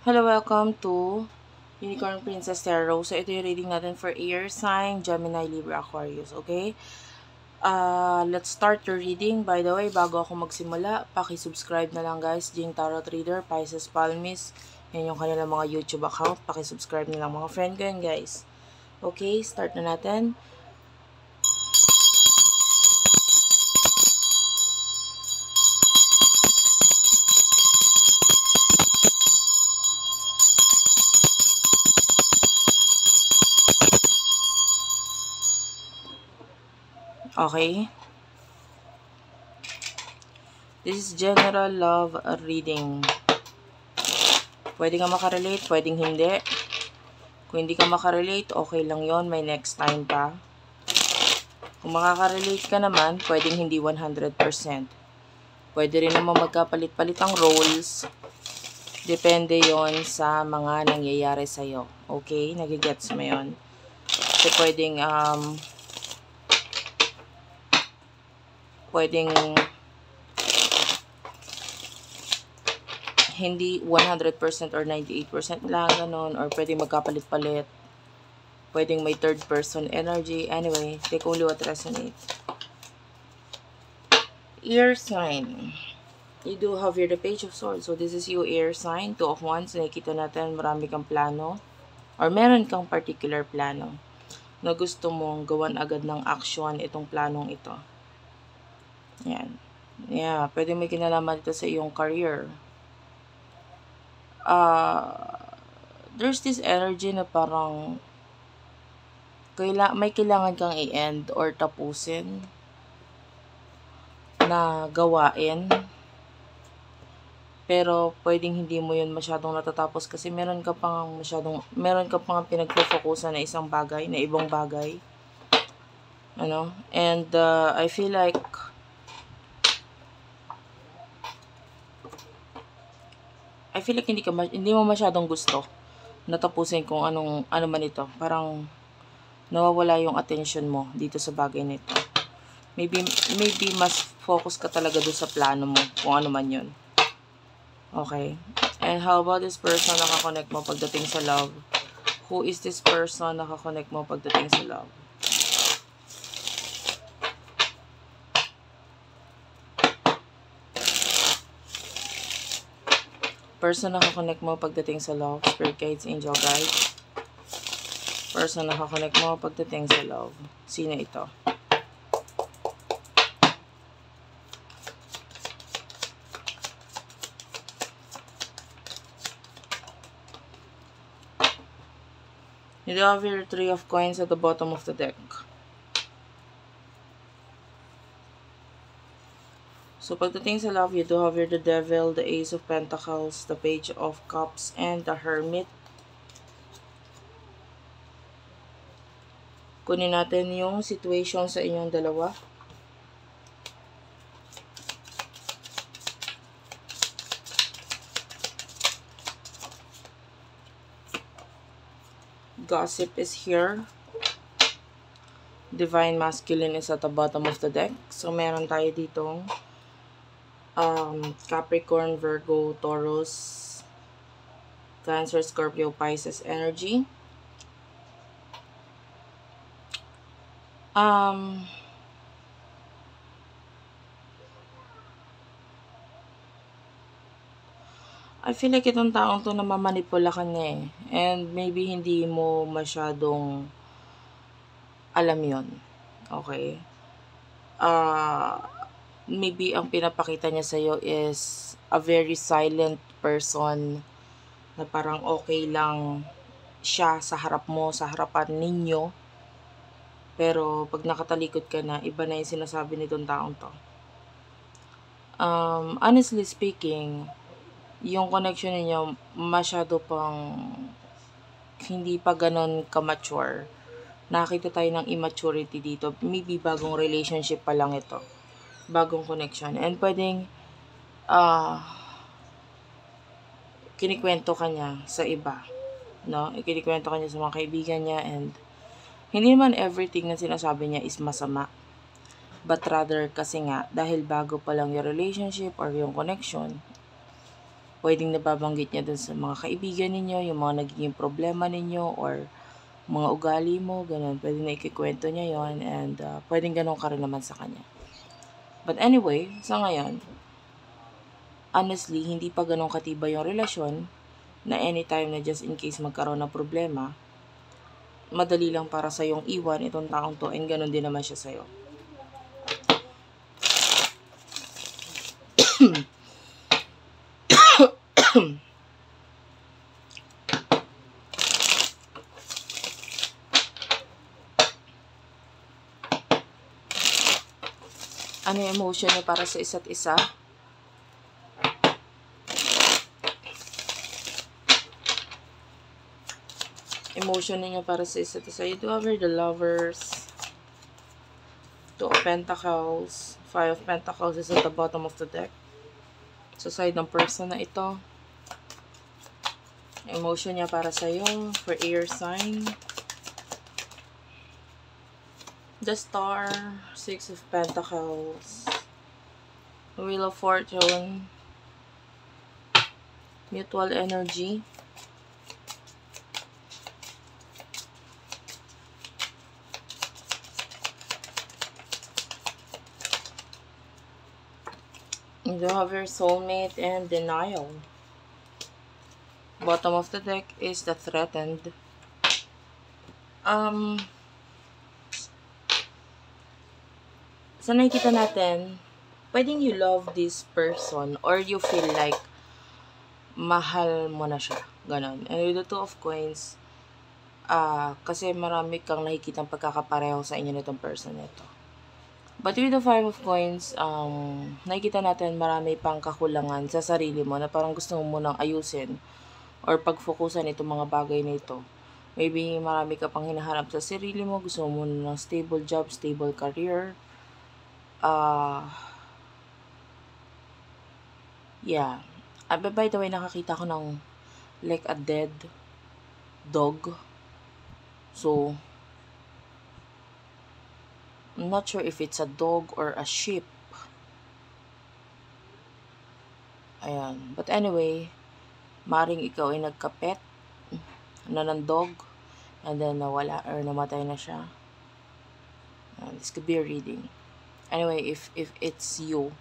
Hello, welcome to Unicorn Princess Tarot. So, ito yung reading natin for air sign, Gemini, Libra, Aquarius, okay? Let's start your reading. By the way, bago ako magsimula, paki-subscribe na lang guys, Jing Tarot Reader, Pisces Palmis. Yan yung kanilang mga YouTube account. Paki-subscribe na lang mga friend ko yan guys. Okay, start na natin. Okay. This is general love reading. Pwede ka makarelate, pwedeng hindi. Kung hindi ka makarelate, okay lang yon, may next time pa. Kung makakarelate ka naman, pwedeng hindi 100%. Pwede rin naman magkapalit-palit ang roles. Depende yon sa mga nangyayari sa'yo. Okay? Nagigets mo yun? Kasi pwedeng hindi 100% or 98% lang, ganun. Or pwedeng magkapalit-palit. Pwedeng may third person energy. Anyway, take only what resonates. Air sign. You do have here the Page of Swords. So, this is you, air sign. 2 of Wands. Nakikita natin marami kang plano. Or meron kang particular plano na gusto mong gawan agad ng action itong planong ito. Yan. Yeah, pwede may kinalaman ito sa iyong career. There's this energy na parang may kailangan kang i-end or tapusin na gawain. Pero pwedeng hindi mo yun masyadong natatapos kasi meron ka pang pinagpo-focusan na isang bagay, na ibang bagay. Ano? And I feel like hindi mo masyadong gusto natapusin kung ano man ito. Parang nawawala yung attention mo dito sa bagay nito. Maybe mas focus ka talaga doon sa plano mo, kung ano man yun. Okay. And how about this person nakakonect mo pagdating sa love? Who is this person nakakonect mo pagdating sa love? Person nakakonect mo pagdating sa love. Spirit guides, angel guides. Person nakakonect mo pagdating sa love. Sino ito? You do have your 3 of coins at the bottom of the deck. So, pagdating sa love, you do have here the Devil, the Ace of Pentacles, the Page of Cups, and the Hermit. Kunin natin yung situation sa inyong dalawa. Gossip is here. Divine Masculine is at the bottom of the deck. So, meron tayo ditong Capricorn, Virgo, Taurus, Cancer, Scorpio, Pisces energy. I feel like itong taong to namamanipula ka niya eh. And maybe hindi mo masyadong alam yon. Okay? Maybe ang pinapakita niya sa'yo is a very silent person na parang okay lang siya sa harap mo, sa harapan ninyo. Pero pag nakatalikod ka na, iba na yung sinasabi nitong taong to. Honestly speaking, yung connection niyo masyado pang hindi pa ganon ka-mature. Nakita tayo ng immaturity dito. Maybe bagong relationship pa lang ito. Bagong connection. And pwedeng kinikwento ka niya sa iba. No? Kinikwento ka niya sa mga kaibigan niya and hindi naman everything na sinasabi niya is masama. But rather kasi nga, dahil bago pa lang yung relationship or yung connection, Pwedeng nababanggit niya dun sa mga kaibigan ninyo, yung mga nagiging problema ninyo, or mga ugali mo, ganun. Pwede na ikikwento niya yon, and pwedeng ganun ka rin naman sa kanya. But anyway, sa ngayon, honestly, hindi pa ganun katiba yung relasyon na anytime na just in case magkaroon ng problema, madali lang para sa yung iwan itong taong to, and ganun din naman siya sa'yo. Ano yung emotion niya para sa isa't isa? Emotion niya para sa isa't isa. You do have the Lovers, Two of Pentacles, Five of Pentacles is at the bottom of the deck. Sa side ng person na ito. Emotion niya para sa'yo, for air sign. The Star, Six of Pentacles, Wheel of Fortune, Mutual Energy, you do have your soulmate, and Denial. Bottom of the deck is the Threatened. Sa nakikita natin, pwedeng you love this person or you feel like mahal mo na siya. Ganon. And with the Two of Coins, kasi marami kang nakikitang pagkakapareho sa inyo nitong person nito. But with the Five of Coins, nakikita natin marami pang kakulangan sa sarili mo na parang gusto mo munang ayusin or pag-focusan itong mga bagay na ito. Maybe marami ka pang hinahanap sa sarili mo, gusto mo muna ng stable job, stable career. Yeah. By the way, nakakita ko ng like a dead dog. So, I'm not sure if it's a dog or a sheep. Ayan. But anyway, maring ikaw ay nagkapet na ng dog and then nawala or namatay na siya. This could be a reading. Anyway, if it's you,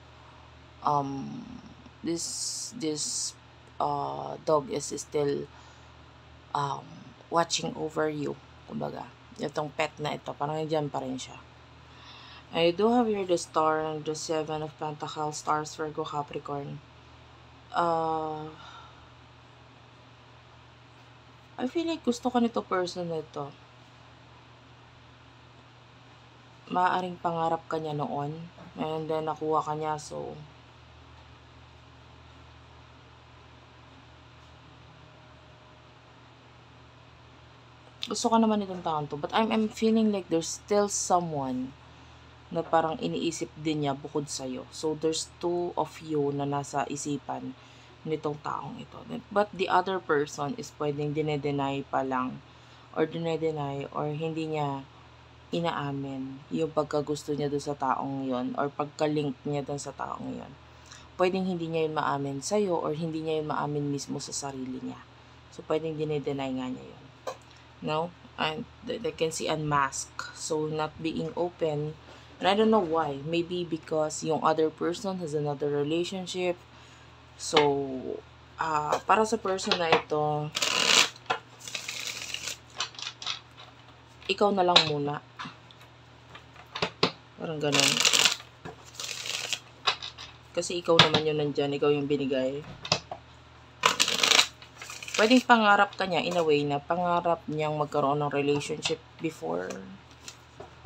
this dog is still watching over you. Kumbaga, itong pet na ito, parang dyan pa rin siya. I do have here the Star and the Seven of Pentacles, Stars, Virgo, Capricorn. I feel like gusto ka nito person na ito. Maaaring pangarap ka niya noon, and then nakuha ka niya, so gusto ka naman itong taon to. But I'm feeling like there's still someone na parang iniisip din niya bukod sa'yo. So, there's two of you na nasa isipan nitong taong ito. But the other person is pwedeng dinedeny pa lang, or dinedeny, or hindi niya inaamin yung pagkagusto niya doon sa taong yon, or pagka-link niya doon sa taong yon. Pwedeng hindi niya yun maamin sa'yo, or hindi niya yun maamin mismo sa sarili niya. So, pwedeng dinedeny nga niya yun. No? And they can see unmasked. So, not being open. And I don't know why. Maybe because yung other person has another relationship. So, para sa person na ito, ikaw na lang muna. Parang ganun. Kasi ikaw naman yun nandyan. Ikaw yung binigay. Pwedeng pangarap ka niya in a way na pangarap niyang magkaroon ng relationship before.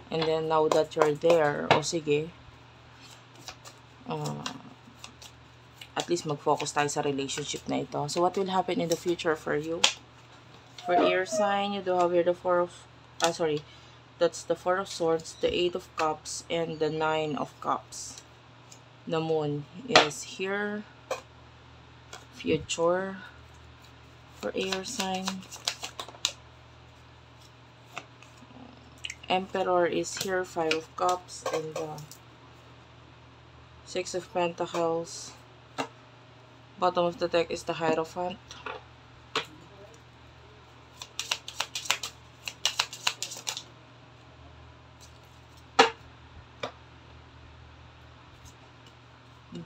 And then now that you're there, o sige, at least mag-focus tayo sa relationship na ito. So what will happen in the future for you? For air sign, you do have here the that's the Four of Swords, the Eight of Cups, and the Nine of Cups. The Moon is here. Future for air sign. Emperor is here, Five of Cups, and the Six of Pentacles. Bottom of the deck is the Hierophant.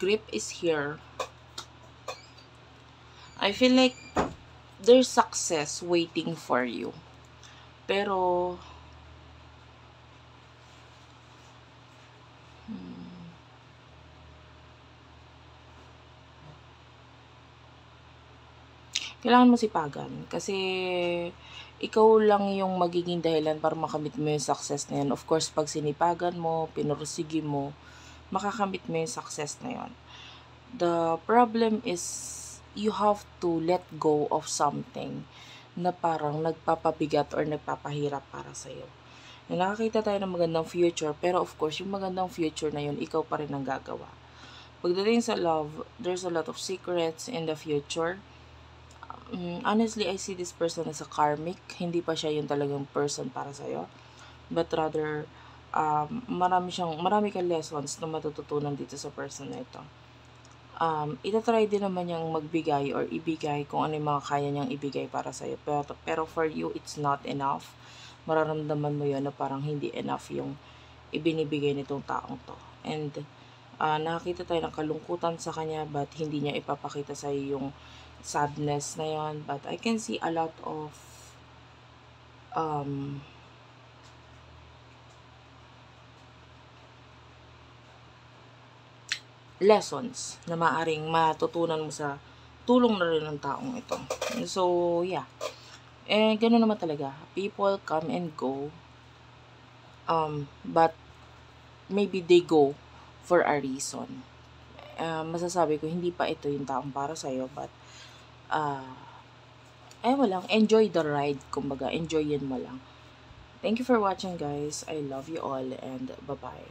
Grip is here. I feel like there's success waiting for you. Pero, kailangan mo sipagan. Kasi, ikaw lang yung magiging dahilan para makamit mo yung success na yun. Of course, pag sinipagan mo, pinursige mo, makakamit mo yung success na yun. The problem is, you have to let go of something na parang nagpapabigat or nagpapahirap para sa'yo. Nakakita tayo ng magandang future, pero of course, yung magandang future na yun, ikaw pa rin ang gagawa. Pagdating sa love, there's a lot of secrets in the future. Honestly, I see this person as a karmic. Hindi pa siya yung talagang person para sa'yo. But rather, marami kang lessons na matututunan dito sa person na ito. Itatry din naman niyang magbigay or ibigay kung ano yung mga kaya niyang ibigay para sa'yo. Pero for you, it's not enough. Mararamdaman mo yun na parang hindi enough yung ibinibigay nitong taong to. And nakakita tayo ng kalungkutan sa kanya, but hindi niya ipapakita sa'yo yung sadness na yon. But I can see a lot of lessons na maaring matutunan mo sa tulong na rin ng taong ito. So, yeah. Gano'n naman talaga. People come and go. But maybe they go for a reason. Masasabi ko, hindi pa ito yung taong para sa'yo, but wala lang, enjoy the ride, kumbaga, enjoyin mo lang. Thank you for watching, guys. I love you all, and bye-bye.